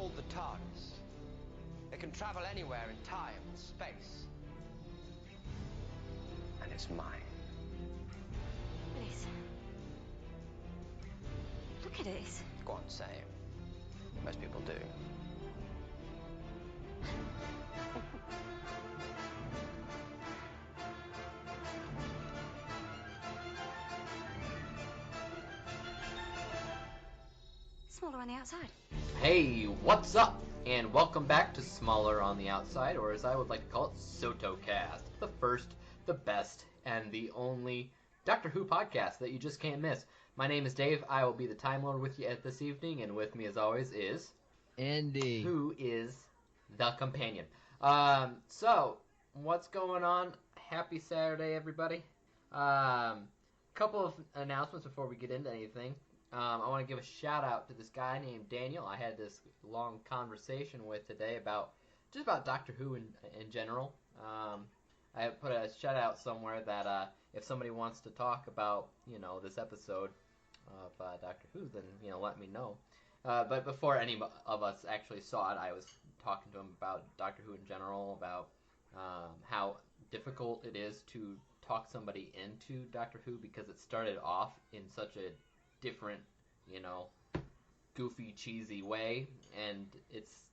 called the TARDIS. It can travel anywhere in time and space. And it's mine. It is. Look at it. Go on, say it. Most people do. Smaller on the outside. Hey, what's up? And welcome back to Smaller on the Outside, or as I would like to call it, SotoCast, the first, the best, and the only Doctor Who podcast that you just can't miss. My name is Dave. I will be the Time Lord with you this evening, and with me as always is Andy, who is the companion. So what's going on? Happy Saturday, everybody. Couple of announcements before we get into anything. I want to give a shout out to this guy named Daniel. I had this long conversation with today about Doctor Who in general. I put a shout out somewhere that if somebody wants to talk about this episode of Doctor Who, then let me know. But before any of us actually saw it, I was talking to him about Doctor Who in general, about how difficult it is to talk somebody into Doctor Who because it started off in such a different, goofy, cheesy way, and it's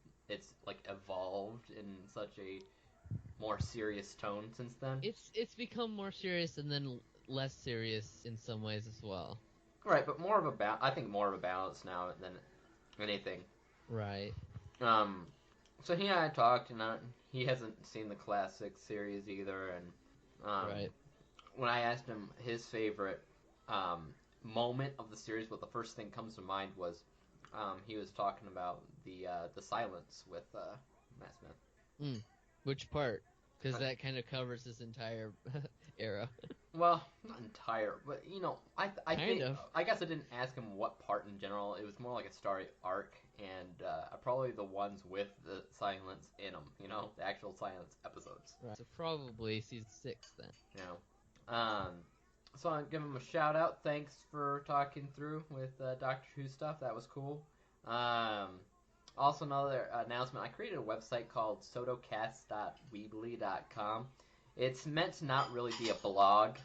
like evolved in such a more serious tone since then. it's become more serious and then less serious in some ways as well. Right, but I think more of a balance now than anything. Right. So he and I talked, and he hasn't seen the classic series either, and Right. when I asked him his favorite moment of the series, what the first thing comes to mind was he was talking about the silence with Matt Smith. Which part? Because that kind of covers this entire era. Well, not entire, but I Kind think of. I guess I didn't ask him what part in general. It was more like a story arc, and probably the ones with the silence in them. The actual silence episodes. Right. So probably season 6 then. So I'll give him a shout out. Thanks for talking through with Doctor Who stuff. That was cool. Also, another announcement. I created a website called sotocast.weebly.com. It's meant to not really be a blog,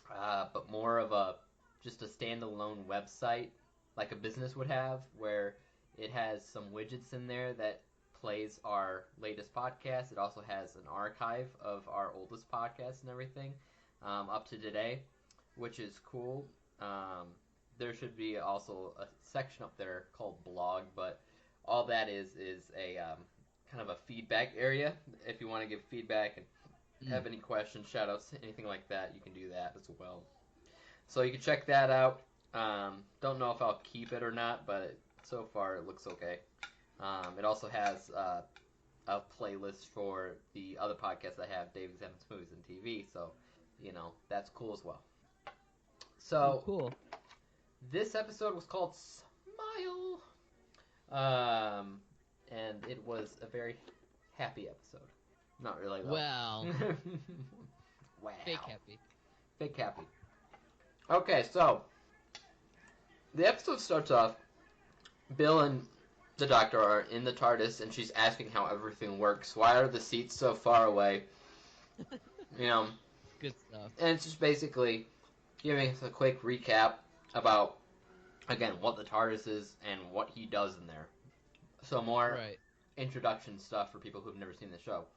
but more of just a standalone website like a business would have, where it has some widgets in there that plays our latest podcast. It also has an archive of our oldest podcasts and everything up to today, which is cool. There should be also a section up there called blog, but all that is a kind of a feedback area. If you want to give feedback and have any questions, shout outs, anything like that, you can do that as well. So you can check that out. Don't know if I'll keep it or not, but so far it looks okay. It also has a playlist for the other podcasts I have, David Examines Movies and TV, so that's cool as well. So cool. This episode was called Smile, and it was a very happy episode. Not really though. Well. Wow. Fake happy. Fake happy. Okay, so the episode starts off. Bill and the Doctor are in the TARDIS, and she's asking how everything works. Why are the seats so far away? Good stuff. And it's just basically giving us a quick recap about, again, what the TARDIS is and what he does in there. So more introduction stuff for people who've never seen the show.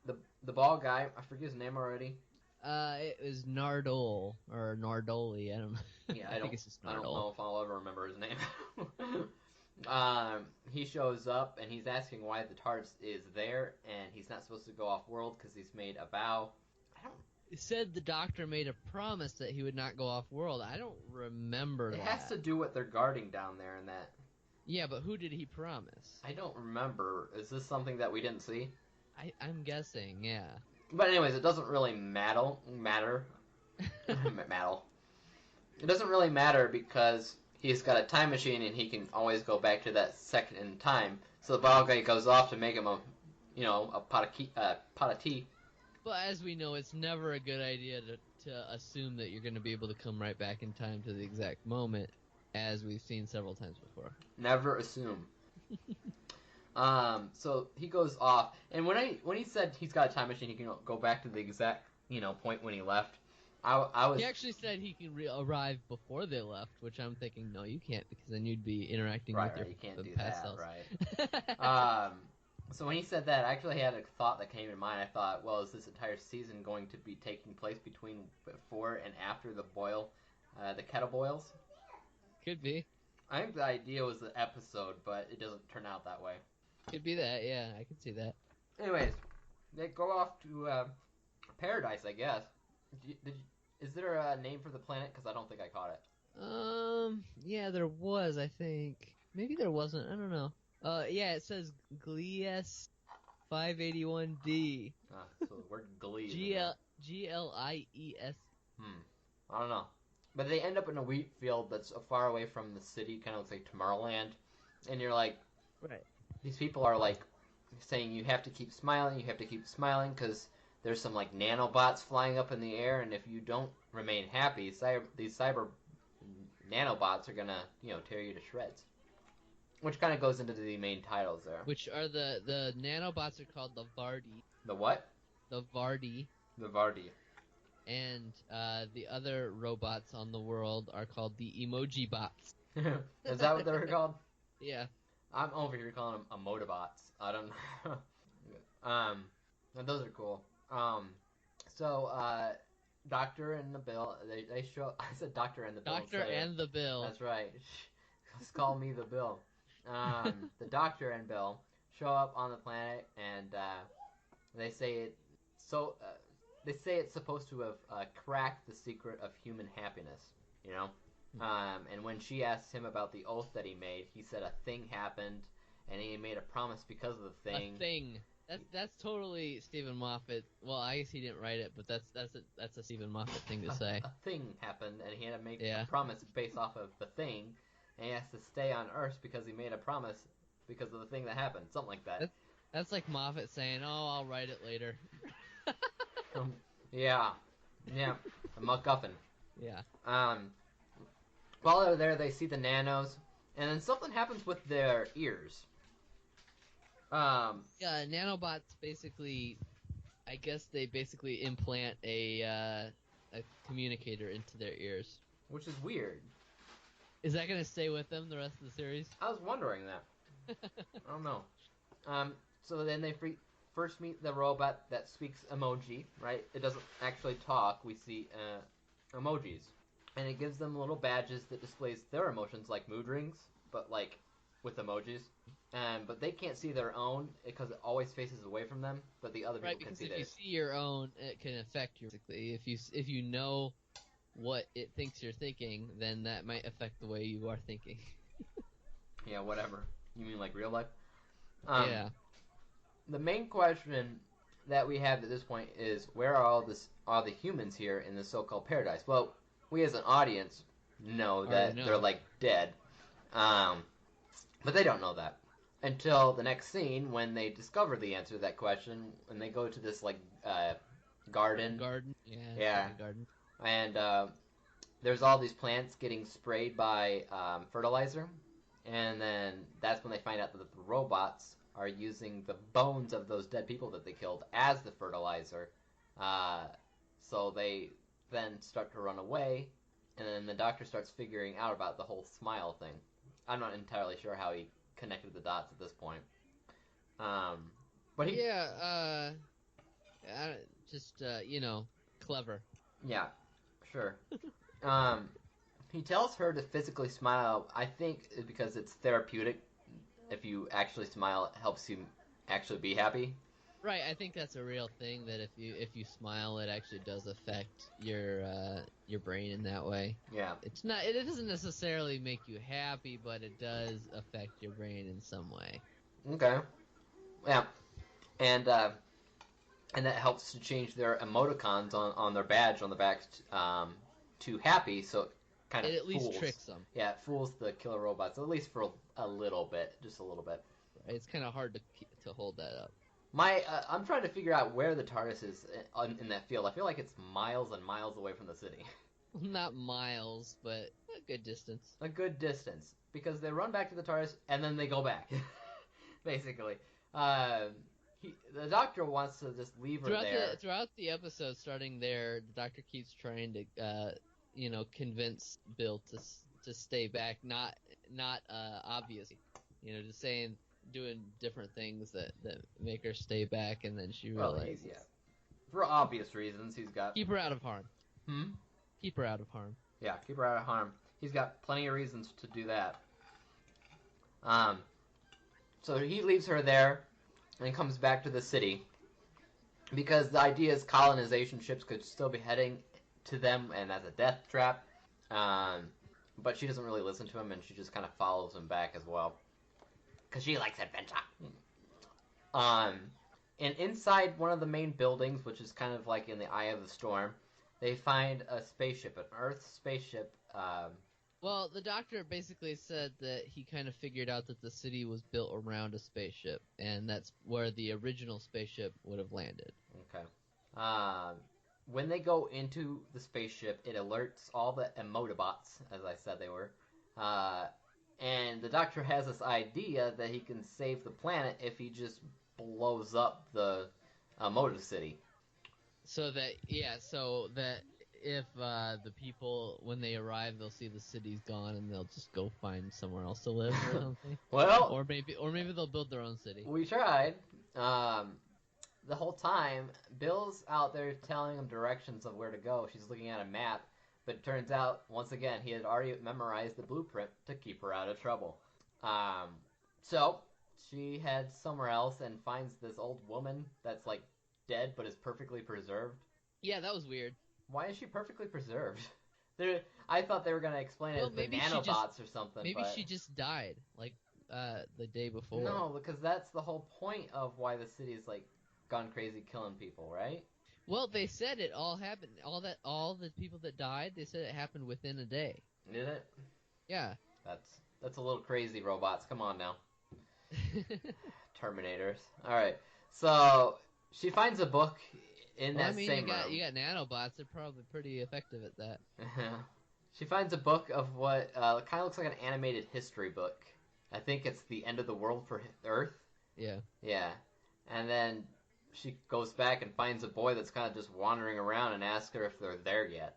The bald guy, I forget his name already. It was Nardole, or Nardoli, I don't know. Yeah, I think it's just Nardole. I don't know if I'll ever remember his name. He shows up, and he's asking why the TARDIS is there, and he's not supposed to go off-world because he's made a vow. It said the Doctor made a promise that he would not go off-world. I don't remember that. It has to do what they're guarding down there and that. Yeah, but who did he promise? I don't remember. Is this something that we didn't see? I'm guessing, yeah. But anyways, it doesn't really matter. It doesn't really matter because he's got a time machine and he can always go back to that second in time. So the bald guy goes off to make him a pot of tea. But as we know, it's never a good idea to assume that you're going to be able to come right back in time to the exact moment, as we've seen several times before. Never assume. So he goes off, and when he said he's got a time machine, he can go back to the exact point when he left. I was He actually said he can arrive before they left, which I'm thinking, no, you can't, because then you'd be interacting with your you can't do past that, selves. right? So when he said that, I actually had a thought that came to mind. I thought, well, is this entire season going to be taking place between before and after the kettle boils? Could be. I think the idea was the episode, but it doesn't turn out that way. Could be that, yeah, I could see that. Anyways, they go off to paradise, I guess. Is there a name for the planet? Because I don't think I caught it. Yeah, there was, I think. Maybe there wasn't, I don't know. Yeah, it says Glies 581D. So the word glee. Glies. I don't know. But they end up in a wheat field that's far away from the city, kind of looks like Tomorrowland. And you're like, Right. These people are like saying you have to keep smiling, because there's some like nanobots flying up in the air, and if you don't remain happy, these cyber nanobots are gonna, tear you to shreds. Which kind of goes into the main titles there. Which are the nanobots are called the Vardi. The what? The Vardi. The Vardi. And the other robots on the world are called the emoji bots. Is that what they're called? Yeah. I'm over here calling them emotibots. I don't know. And those are cool. So Doctor and the Bill, they show. I said Doctor and the Bill. Doctor and the Bill. That's right. Just call me the Bill. The Doctor and Bill show up on the planet, and they say it. So they say it's supposed to have cracked the secret of human happiness. And when she asked him about the oath that he made, he said a thing happened, and he made a promise because of the thing. A thing. That's totally Stephen Moffat. Well, I guess he didn't write it, but that's a Stephen Moffat thing to say. A thing happened, and he had to make a promise based off of the thing, and he has to stay on Earth because he made a promise because of the thing that happened. Something like that. That's like Moffat saying, "Oh, I'll write it later." Yeah, a MacGuffin. Yeah. While they're there, they see the nanos, and then something happens with their ears. Yeah, nanobots basically, I guess they basically implant a communicator into their ears. Which is weird. Is that gonna stay with them the rest of the series? I was wondering that. I don't know. So then they first meet the robot that speaks emoji, right? It doesn't actually talk. We see emojis. And it gives them little badges that displays their emotions, like mood rings, but like with emojis. But they can't see their own because it always faces away from them. But the other people can see theirs. Right, because if you see your own, it can affect you. Basically, if you know what it thinks you're thinking, then that might affect the way you are thinking. Yeah, whatever. You mean like real life? Yeah. The main question that we have at this point is, where are all the humans here in the so-called paradise? Well, we as an audience know that they're like dead, but they don't know that until the next scene when they discover the answer to that question, and they go to this like garden. Garden, yeah. Like a garden. And there's all these plants getting sprayed by fertilizer, and then that's when they find out that the robots are using the bones of those dead people that they killed as the fertilizer. So they then start to run away, and then the Doctor starts figuring out about the whole smile thing. I'm not entirely sure how he connected the dots at this point. But he... Yeah, just, clever. Yeah, sure. He tells her to physically smile, I think because it's therapeutic. If you actually smile, it helps you actually be happy. Right, I think that's a real thing, that if you smile, it actually does affect your brain in that way. Yeah. It doesn't necessarily make you happy, but it does affect your brain in some way. Okay. Yeah. And that helps to change their emoticons on their badge on the back to happy, so it kind of at least tricks them. Yeah, it fools the killer robots, at least for a little bit, just a little bit. It's kind of hard to hold that up. I'm trying to figure out where the TARDIS is in that field. I feel like it's miles and miles away from the city. Not miles, but a good distance. A good distance, because they run back to the TARDIS and then they go back. basically. The doctor wants to just leave her there. Throughout the episode, starting there, the doctor keeps trying to convince Bill to stay back. Not obviously, just doing different things that make her stay back, and then she realizes. For obvious reasons, he's got... Keep her out of harm. Hmm? Keep her out of harm. Yeah, keep her out of harm. He's got plenty of reasons to do that. So he leaves her there and comes back to the city because the idea is colonization ships could still be heading to them and as a death trap. But she doesn't really listen to him, and she just kind of follows him back as well because she likes adventure. And inside one of the main buildings, which is kind of like in the eye of the storm, they find a spaceship, an Earth spaceship. Well, the doctor basically said that he kind of figured out that the city was built around a spaceship, and that's where the original spaceship would have landed. Okay. When they go into the spaceship, it alerts all the Emotobots, as I said they were. And the doctor has this idea that he can save the planet if he just blows up the Motor City. So that if the people, when they arrive, they'll see the city's gone and they'll just go find somewhere else to live or something. Well, or maybe they'll build their own city. We tried. The whole time, Bill's out there telling him directions of where to go. She's looking at a map, but it turns out, once again, he had already memorized the blueprint to keep her out of trouble. So she heads somewhere else and finds this old woman that's like dead but is perfectly preserved. Yeah, that was weird. Why is she perfectly preserved? I thought they were going to explain it as the nanobots or something. Maybe she just died, like, the day before. No, because that's the whole point of why the city's, like, gone crazy killing people, right? Well, they said it all happened, all the people that died, they said it happened within a day. Did it? Yeah. That's a little crazy, robots. Come on now. Terminators. Alright, so she finds a book in that same room. You got nanobots, they're probably pretty effective at that. She finds a book of what kind of looks like an animated history book. I think it's the end of the world for Earth. Yeah. Yeah. And then she goes back and finds a boy that's kind of just wandering around and asks her if they're there yet.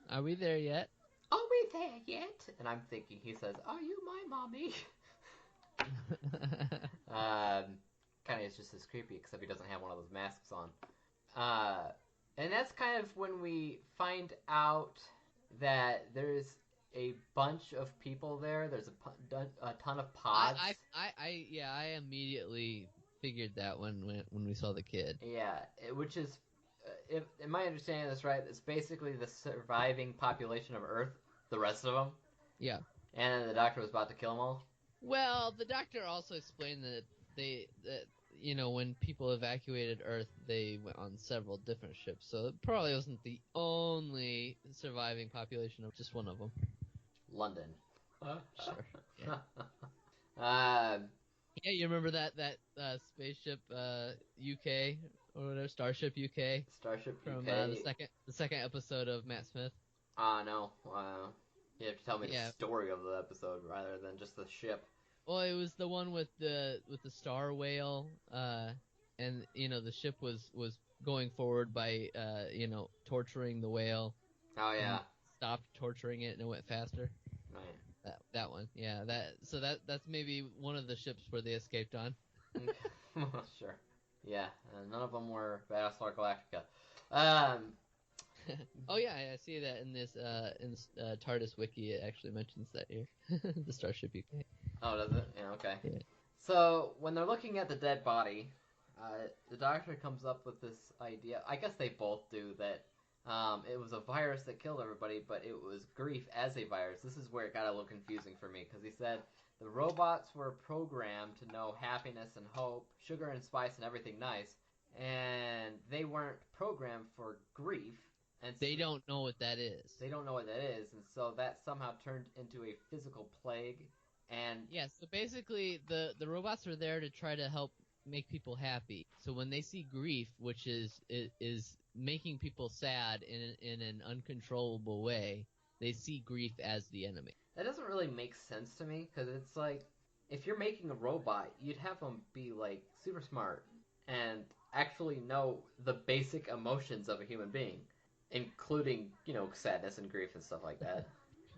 Are we there yet? Are we there yet? And I'm thinking, he says, are you my mommy? Kind of is just as creepy, except he doesn't have one of those masks on. And that's kind of when we find out that there's a bunch of people there. There's a ton of pods. I immediately figured that when we saw the kid. Yeah, which is, if am I understanding this right? It's basically the surviving population of Earth, the rest of them. Yeah. And the doctor was about to kill them all. Well, the doctor also explained that when people evacuated Earth, they went on several different ships, so it probably wasn't the only surviving population of just one of them. London. Sure. Yeah. Yeah, you remember that spaceship UK or whatever, Starship UK? Starship from, UK. The second episode of Matt Smith. No. You have to tell me the story of the episode rather than just the ship. Well, it was the one with the star whale, and the ship was going forward by torturing the whale. Oh yeah. Stopped torturing it and it went faster. Right. That one, yeah. That's maybe one of the ships where they escaped on. Sure. Yeah. None of them were Battlestar Galactica. Oh yeah, I see that in this TARDIS wiki. It actually mentions that here, the Starship UK. Oh, does it? Yeah, okay. Yeah. So when they're looking at the dead body, the doctor comes up with this idea. I guess they both do that. It was a virus that killed everybody, but it was grief as a virus. This is where it got a little confusing for me because he said the robots were programmed to know happiness and hope, sugar and spice and everything nice, and they weren't programmed for grief. And they don't know what that is. They don't know what that is, and so that somehow turned into a physical plague. And yeah, so basically the robots are there to try to help make people happy. So when they see grief, which is making people sad in an uncontrollable way, they see grief as the enemy. That doesn't really make sense to me because it's like if you're making a robot, you'd have them be like super smart and actually know the basic emotions of a human being, including sadness and grief and stuff like that.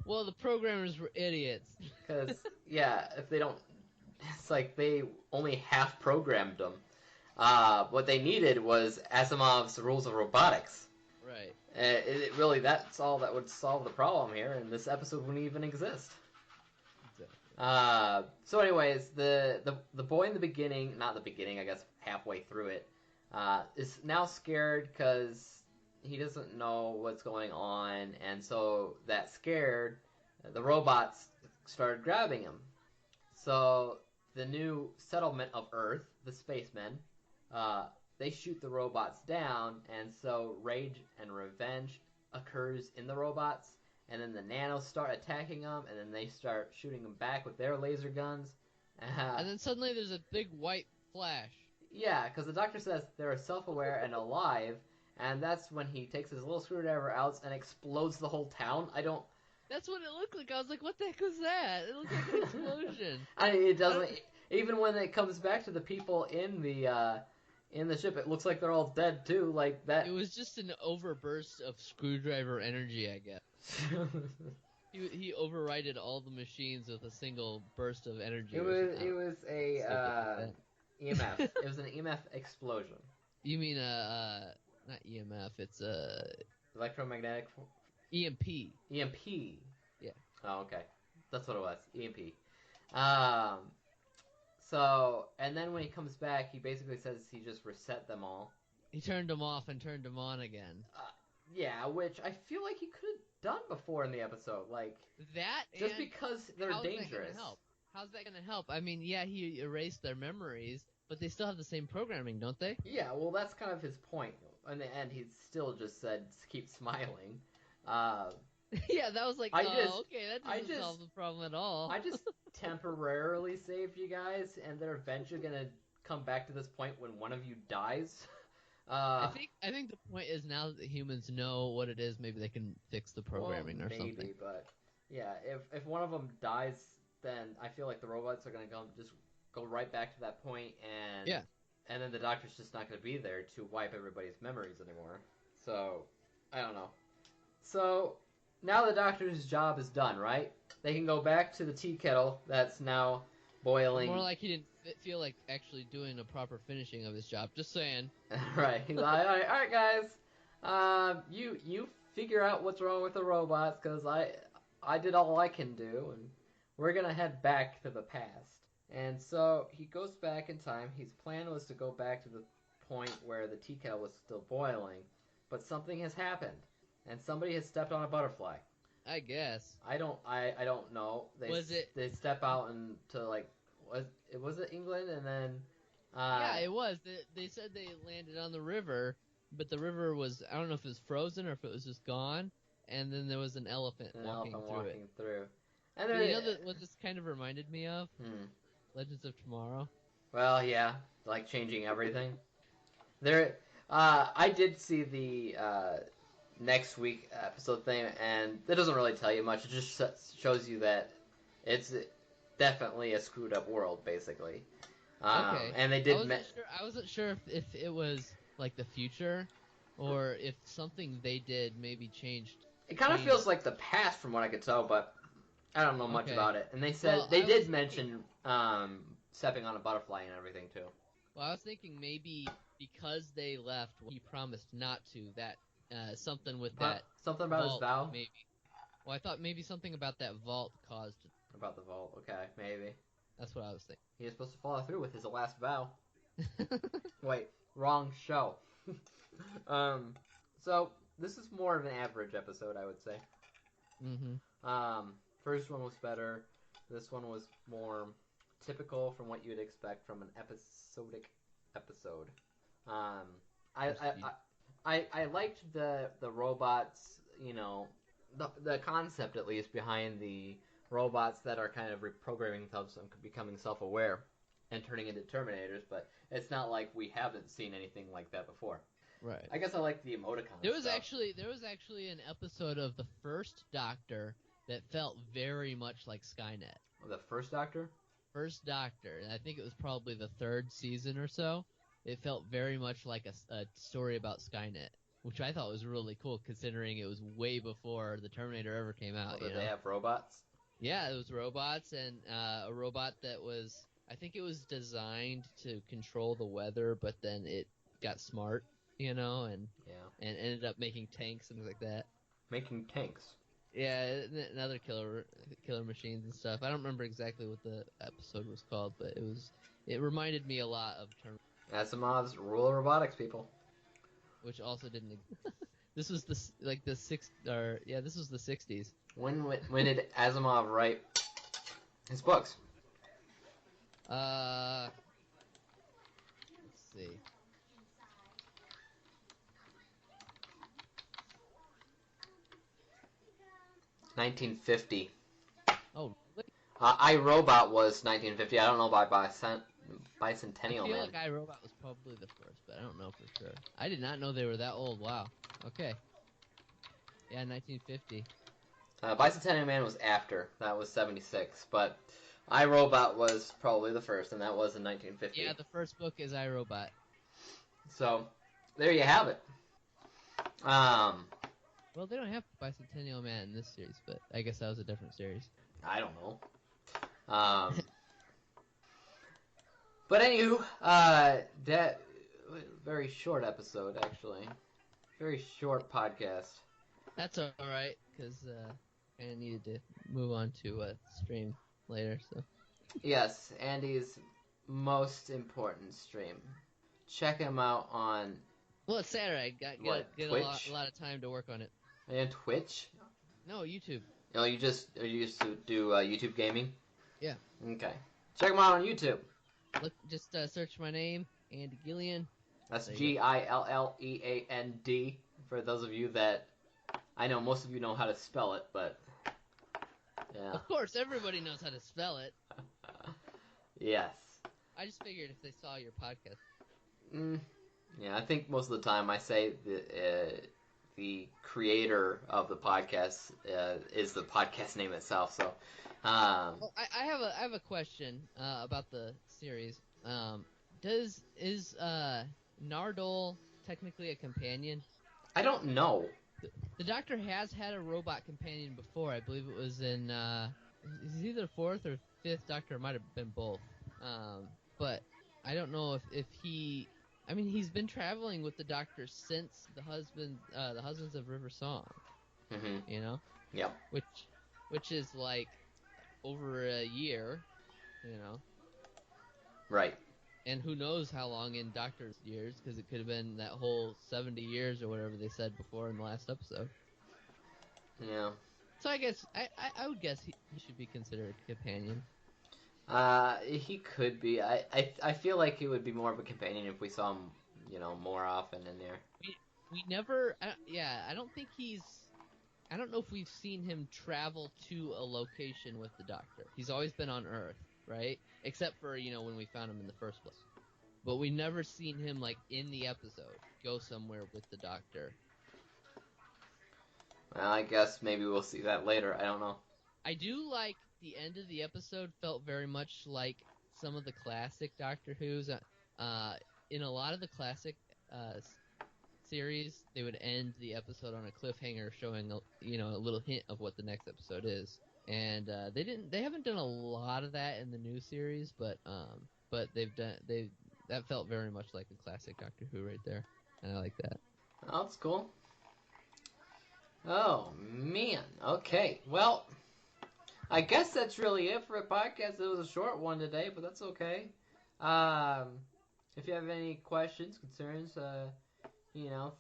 Well, the programmers were idiots. Because yeah, if they don't, it's like they only half programmed them. What they needed was Asimov's rules of robotics. Right. Really, that's all that would solve the problem here, and this episode wouldn't even exist. Exactly. So anyways, the boy in the beginning, not the beginning, I guess halfway through it, is now scared because he doesn't know what's going on, and so that scared, the robots started grabbing him. So the new settlement of Earth, the spacemen, they shoot the robots down, and so rage and revenge occurs in the robots, and then the nanos start attacking them, and then they start shooting them back with their laser guns. And then suddenly there's a big white flash. Yeah, because the doctor says they're self-aware and alive, and that's when he takes his little screwdriver out and explodes the whole town. That's what it looked like. I was like, what the heck was that? It looked like an explosion. It doesn't. Even when it comes back to the people in the ship, it looks like they're all dead too. Like that. It was just an overburst of screwdriver energy, I guess. He overrided all the machines with a single burst of energy. It was a EMF. It was an EMF explosion. You mean not EMF? It's Electromagnetic. EMP. EMP. Yeah. Oh, okay. That's what it was. EMP. So, and then when he comes back, he basically says he just reset them all. He turned them off and turned them on again. Yeah, which I feel like he could have done before in the episode. Like that, just because they're dangerous. How's that gonna help? I mean, yeah, he erased their memories, but they still have the same programming, don't they? Yeah, well, that's kind of his point. In the end, he still just said, keep smiling. Yeah, that was like, okay, that doesn't solve the problem at all. I just temporarily saved you guys, and they're eventually gonna come back to this point when one of you dies. I think the point is now that the humans know what it is, maybe they can fix the programming or something. Maybe, but yeah, if one of them dies, then I feel like the robots are gonna just go right back to that point, and then the doctor's just not gonna be there to wipe everybody's memories anymore. So I don't know. So now the doctor's job is done, right? They can go back to the tea kettle that's now boiling. More like he didn't feel like actually doing a proper finishing of his job. Just saying. Right. He's like, all right, guys. You figure out what's wrong with the robots, because I did all I can do, and we're gonna head back to the past. And so he goes back in time. His plan was to go back to the point where the tea kettle was still boiling, but something has happened, and somebody has stepped on a butterfly. I guess. I don't know. They step out into like was it England, and then yeah, it was. They said they landed on the river, but the river was, I don't know if it was frozen or if it was just gone, and then there was an elephant walking through. And you know what this kind of reminded me of? Legends of Tomorrow. Well, yeah, like changing everything. I did see the next week episode thing, and that doesn't really tell you much. It just shows you that it's definitely a screwed up world, basically. Okay. And they did. I wasn't sure if it was like the future, or if something they did maybe changed. It kind of feels like the past, from what I could tell, but I don't know much about it. And they said they did mention stepping on a butterfly and everything too. Well, I was thinking maybe because they left, he promised not to. That something with that. Something about vault, his vow. Maybe. Well, I thought maybe something about that vault caused. About the vault, okay, maybe. That's what I was thinking. He was supposed to follow through with his last vow. Wait, wrong show. So this is more of an average episode, I would say. First one was better. This one was more typical from what you'd expect from an episodic episode. I liked the robots, the concept at least behind the robots that are kind of reprogramming themselves and becoming self-aware and turning into Terminators, but it's not like we haven't seen anything like that before. Right. I guess I like the emoticons. There was actually an episode of the first Doctor that felt very much like Skynet. The first Doctor? first Doctor, and I think it was probably the third season or so, it felt very much like a story about Skynet, which I thought was really cool considering it was way before the Terminator ever came out. Did they have robots? Yeah, it was robots and a robot that was, I think it was designed to control the weather, but then it got smart, and ended up making tanks and things like that. Making tanks. Yeah, and other killer machines and stuff. I don't remember exactly what the episode was called, but it reminded me a lot of Terminator. Asimov's Rule of Robotics, people. Which also didn't. This was this was the 60s. When did Asimov write his books? Let's see. $1950. Oh, really? I, Robot was 1950. I don't know about Bicentennial I feel Man. like I, Robot was probably the first, but I don't know for sure. I did not know they were that old. Wow. Okay. Yeah, 1950. Bicentennial Man was after. That was 76. But I, Robot was probably the first, and that was in 1950. Yeah, the first book is I, Robot. So, there you have it. Well, they don't have Bicentennial Man in this series, but I guess that was a different series. I don't know. But anywho, that very short episode, actually. Very short podcast. That's all right, because I needed to move on to stream later. So Yes, Andy's most important stream. Check him out on. well, it's Saturday. Got a lot of time to work on it. And Twitch. No, YouTube. No, you used to do YouTube gaming. Yeah. Okay. Check him out on YouTube. Look, just search my name, Andy Gillian. That's Gilleand. For those of you that, I know most of you know how to spell it, but yeah. Of course, everybody knows how to spell it. Yes. I just figured if they saw your podcast. Yeah, I think most of the time I say the creator of the podcast is the podcast name itself. So, well, I have a question about the series. Is Nardole technically a companion? I don't know. The Doctor has had a robot companion before. I believe it was in it's either fourth or fifth Doctor. It might have been both. But I don't know if he. I mean, he's been traveling with the Doctor since the Husbands of River Song. Mm-hmm. Yep. Which is like over a year. Right. And who knows how long in Doctor's years, because it could have been that whole 70 years or whatever they said before in the last episode. Yeah. So I guess I would guess he should be considered a companion. He could be. I feel like he would be more of a companion if we saw him, more often in there. We never. I don't think he's. I don't know if we've seen him travel to a location with the Doctor. He's always been on Earth, right? Except for when we found him in the first place. But we never seen him like in the episode go somewhere with the Doctor. Well, I guess maybe we'll see that later. I don't know. I do like the end of the episode felt very much like some of the classic Doctor Who's. In a lot of the classic series, they would end the episode on a cliffhanger, showing a little hint of what the next episode is. And they haven't done a lot of that in the new series, but that felt very much like a classic Doctor Who right there, and I like that. Oh, that's cool. Oh man. Okay. Well, I guess that's really it for a podcast. It was a short one today, but that's okay. If you have any questions, concerns,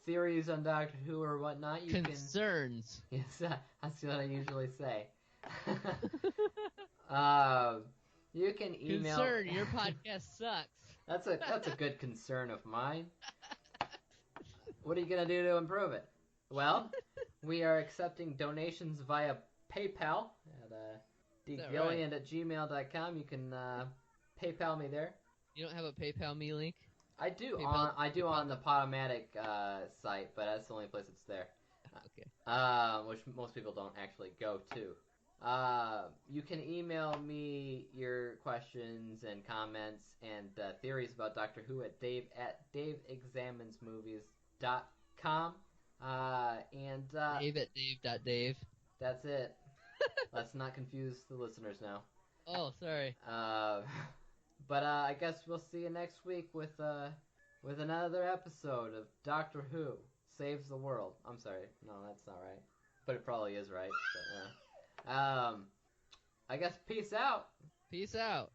theories on Doctor Who or whatnot, you Concerns. Yes, that's what I usually say. You can email. Concern, your podcast sucks. That's a good concern of mine. What are you gonna do to improve it? Well, we are accepting donations via PayPal at dgillian@gmail.com. You can PayPal me there. You don't have a PayPal me link? I do PayPal, on the Podomatic site, but that's the only place it's there. Okay. Which most people don't actually go to. You can email me your questions and comments and theories about Doctor Who at daveexaminesmovies.com. Dave at Dave.Dave. That's it. Let's not confuse the listeners now. Oh, sorry. But I guess we'll see you next week with another episode of Doctor Who Saves the World. I'm sorry, no, that's not right, but it probably is right. But, I guess peace out. Peace out.